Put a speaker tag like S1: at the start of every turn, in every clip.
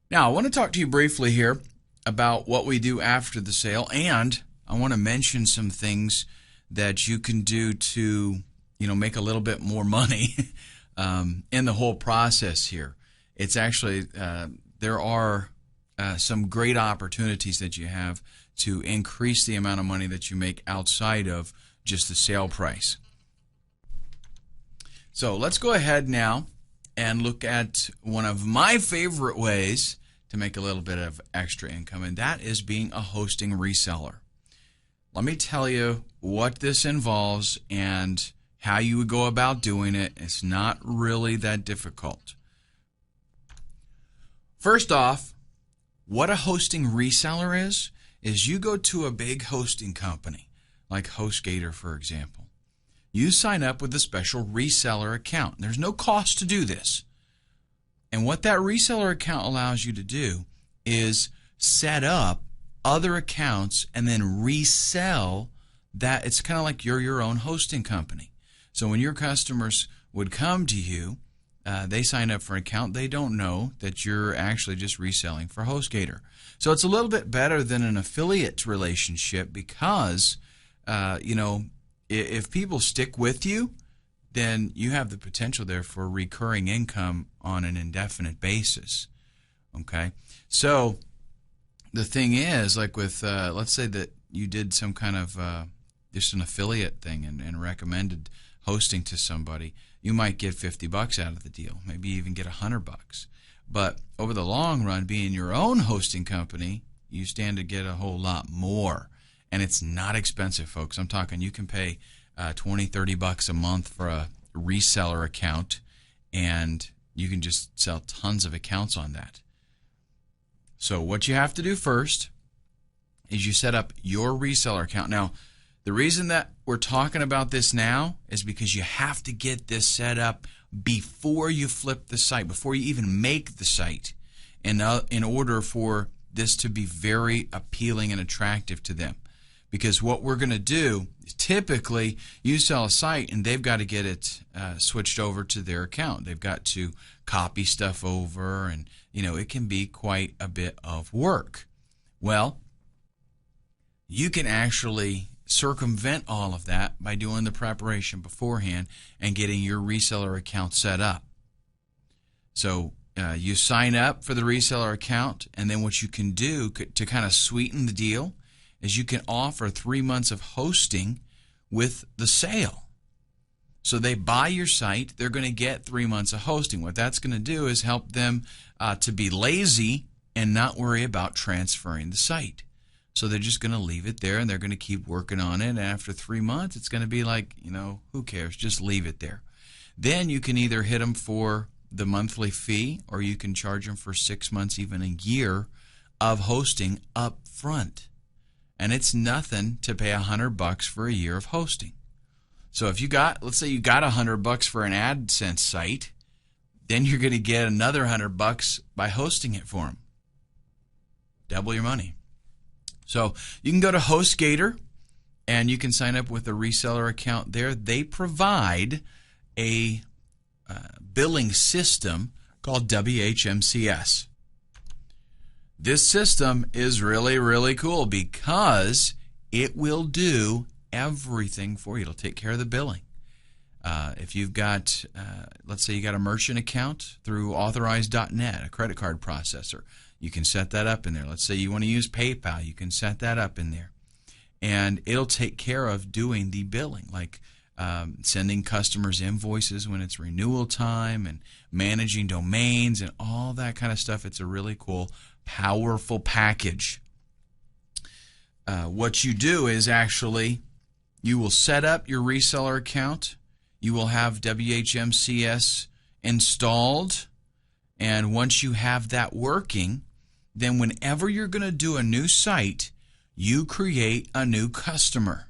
S1: Now, I want to talk to you briefly here about what we do after the sale, and I want to mention some things that you can do to, make a little bit more money in the whole process here. It's actually, there are some great opportunities that you have to increase the amount of money that you make outside of just the sale price. So let's go ahead now and look at one of my favorite ways to make a little bit of extra income, and that is being a hosting reseller. Let me tell you what this involves and how you would go about doing it. It's not really that difficult. First off, what a hosting reseller is you go to a big hosting company, like HostGator, for example. You sign up with a special reseller account. There's no cost to do this. And what that reseller account allows you to do is set up other accounts and then resell that. It's kind of like you're your own hosting company. So when your customers would come to you, they sign up for an account. They don't know that you're actually just reselling for HostGator. So it's a little bit better than an affiliate relationship because, if people stick with you, then you have the potential there for recurring income on an indefinite basis. Okay? So the thing is, like with, let's say that you did some kind of just an affiliate thing and recommended hosting to somebody, you might get $50 out of the deal, maybe even get $100. But over the long run, being your own hosting company, you stand to get a whole lot more. And it's not expensive, folks. I'm talking you can pay $20, $30 a month for a reseller account, and you can just sell tons of accounts on that. So what you have to do first is you set up your reseller account. Now, the reason that we're talking about this now is because you have to get this set up before you flip the site, before you even make the site, in order for this to be very appealing and attractive to them. Because what we're going to do is typically you sell a site and they've got to get it switched over to their account. They've got to copy stuff over, and it can be quite a bit of work. Well, you can actually circumvent all of that by doing the preparation beforehand and getting your reseller account set up. So you sign up for the reseller account, and then what you can do to kind of sweeten the deal is you can offer 3 months of hosting with the sale. So they buy your site, they're going to get 3 months of hosting. What that's going to do is help them to be lazy and not worry about transferring the site. So they're just going to leave it there, and they're going to keep working on it. And after 3 months, it's going to be like, who cares? Just leave it there. Then you can either hit them for the monthly fee, or you can charge them for 6 months, even a year of hosting up front. And it's nothing to pay $100 for a year of hosting. So if let's say you got $100 for an AdSense site, then you're going to get another $100 by hosting it for them. Double your money. So you can go to HostGator and you can sign up with a reseller account there. They provide a billing system called WHMCS. This system is really, really cool because it will do everything for you. It'll take care of the billing. If you've got, let's say you got a merchant account through Authorize.net, a credit card processor, you can set that up in there. Let's say you want to use PayPal, you can set that up in there. And it'll take care of doing the billing, like sending customers invoices when it's renewal time and managing domains and all that kind of stuff. It's a really cool, powerful package. What you do is actually you will set up your reseller account. You will have WHMCS installed, and once you have that working, then whenever you're going to do a new site, you create a new customer.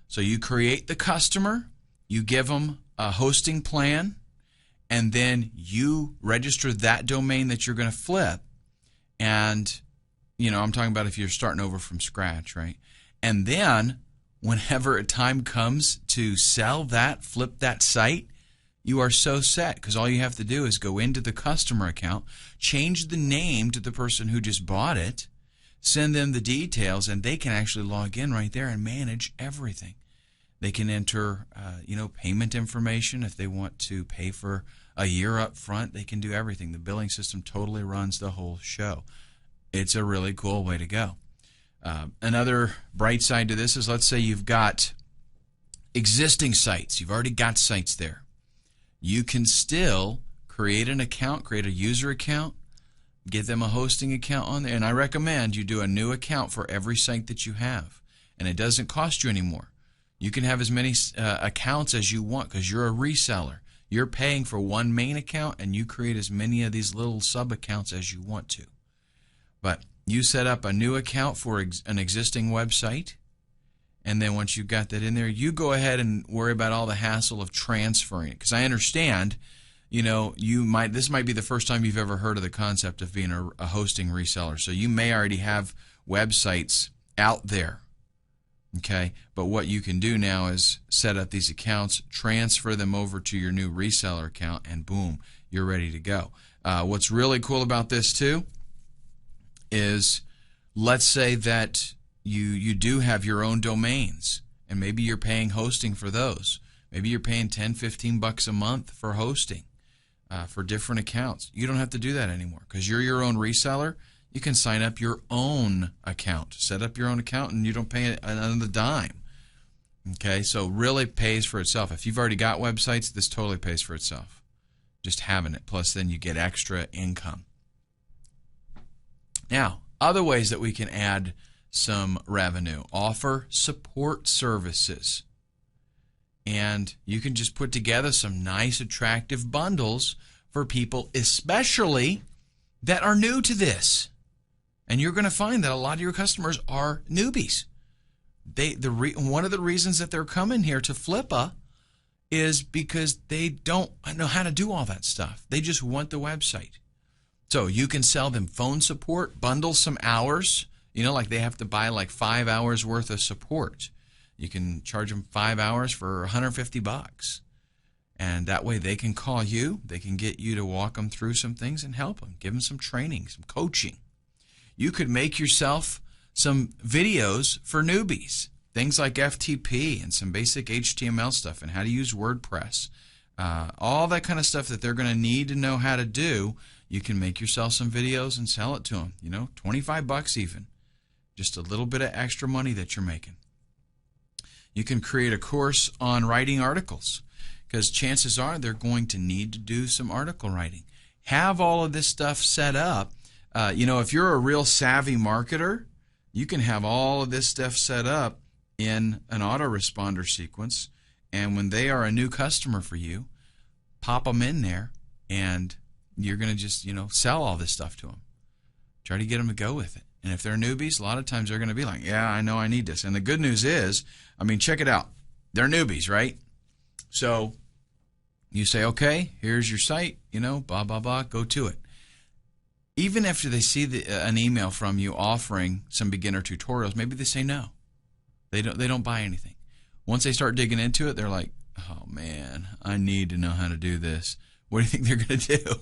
S1: So you create the customer, you give them a hosting plan, and then you register that domain that you're going to flip. And, I'm talking about if you're starting over from scratch, right? And then whenever a time comes to sell that, flip that site, you are so set, because all you have to do is go into the customer account, change the name to the person who just bought it, send them the details, and they can actually log in right there and manage everything. They can enter, payment information if they want to pay for a year up front. They can do everything. The billing system totally runs the whole show. It's a really cool way to go. Another bright side to this is, let's say you've got existing sites. You've already got sites there. You can still create an account, create a user account, get them a hosting account on there. And I recommend you do a new account for every site that you have. And it doesn't cost you anymore. You can have as many accounts as you want because you're a reseller. You're paying for one main account, and you create as many of these little sub-accounts as you want to. But you set up a new account for an existing website, and then once you've got that in there, you go ahead and worry about all the hassle of transferring it. Because I understand, this might be the first time you've ever heard of the concept of being a hosting reseller. So you may already have websites out there. Okay, but what you can do now is set up these accounts, transfer them over to your new reseller account, and boom, you're ready to go. What's really cool about this too is, let's say that you do have your own domains, and maybe you're paying hosting for those. Maybe you're paying $10-15 a month for hosting for different accounts. You don't have to do that anymore because you're your own reseller. You can sign up your own account, set up your own account, and you don't pay another dime. Okay, so really pays for itself. If you've already got websites, this totally pays for itself, just having it. Plus, then you get extra income. Now, other ways that we can add some revenue: offer support services. And you can just put together some nice, attractive bundles for people, especially that are new to this. And you're going to find that a lot of your customers are newbies. One of the reasons that they're coming here to Flippa is because they don't know how to do all that stuff. They just want the website. So you can sell them phone support, bundle some hours. Like they have to buy like 5 hours worth of support. You can charge them 5 hours for $150. And that way they can call you. They can get you to walk them through some things and help them. Give them some training, some coaching. You could make yourself some videos for newbies, things like FTP and some basic HTML stuff and how to use WordPress. All that kind of stuff that they're going to need to know how to do. You can make yourself some videos and sell it to them, $25 even. Just a little bit of extra money that you're making. You can create a course on writing articles because chances are they're going to need to do some article writing. Have all of this stuff set up. If you're a real savvy marketer, you can have all of this stuff set up in an autoresponder sequence, and when they are a new customer for you, pop them in there, and you're going to just, sell all this stuff to them. Try to get them to go with it. And if they're newbies, a lot of times they're going to be like, yeah, I know I need this. And the good news is, check it out. They're newbies, right? So you say, okay, here's your site, blah, blah, blah, go to it. Even after they see an email from you offering some beginner tutorials, maybe they say no. They don't buy anything. Once they start digging into it, they're like, oh man, I need to know how to do this. What do you think they're going to do?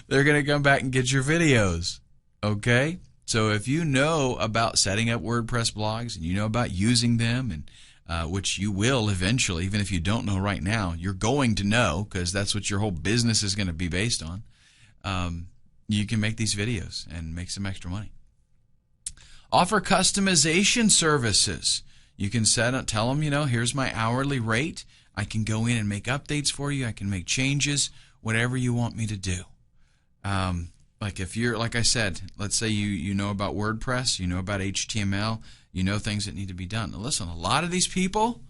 S1: They're going to come back and get your videos. Okay? So if you know about setting up WordPress blogs and you know about using them, and which you will eventually, even if you don't know right now, you're going to know because that's what your whole business is going to be based on. You can make these videos and make some extra money. Offer customization services. You can tell them, here's my hourly rate. I can go in and make updates for you. I can make changes, whatever you want me to do. Like I said, let's say you know about WordPress, you know about HTML, you know things that need to be done. Now listen, a lot of these people,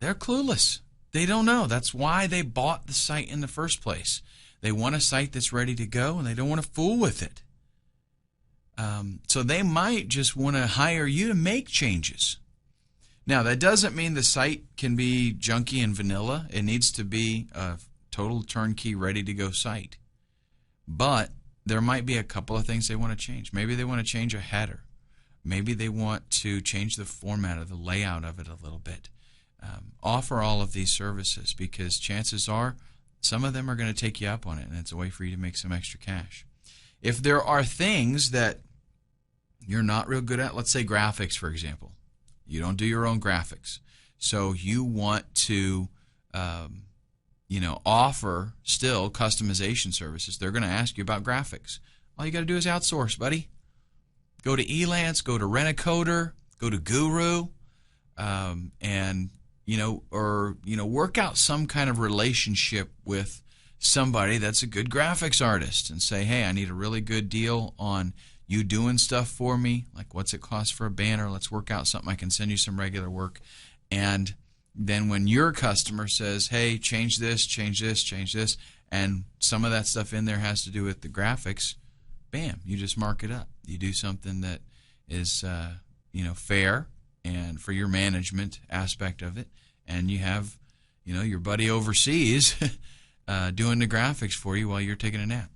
S1: they're clueless. They don't know. That's why they bought the site in the first place. They want a site that's ready to go, and they don't want to fool with it. So they might just want to hire you to make changes. Now, that doesn't mean the site can be junky and vanilla. It needs to be a total turnkey, ready-to-go site. But there might be a couple of things they want to change. Maybe they want to change a header. Maybe they want to change the format or the layout of it a little bit. offer all of these services, because chances are some of them are going to take you up on it, and it's a way for you to make some extra cash. If there are things that you're not real good at, let's say graphics, for example. You don't do your own graphics, so you want to offer still customization services. They're going to ask you about graphics. All you got to do is outsource, buddy. Go to Elance, go to Rent-A-Coder, go to Guru, and work out some kind of relationship with somebody that's a good graphics artist and say, hey, I need a really good deal on you doing stuff for me. Like, what's it cost for a banner? Let's work out something. I can send you some regular work. And then when your customer says, hey, change this, and some of that stuff in there has to do with the graphics, bam, you just mark it up. You do something that is fair and for your management aspect of it, and you have your buddy overseas doing the graphics for you while you're taking a nap.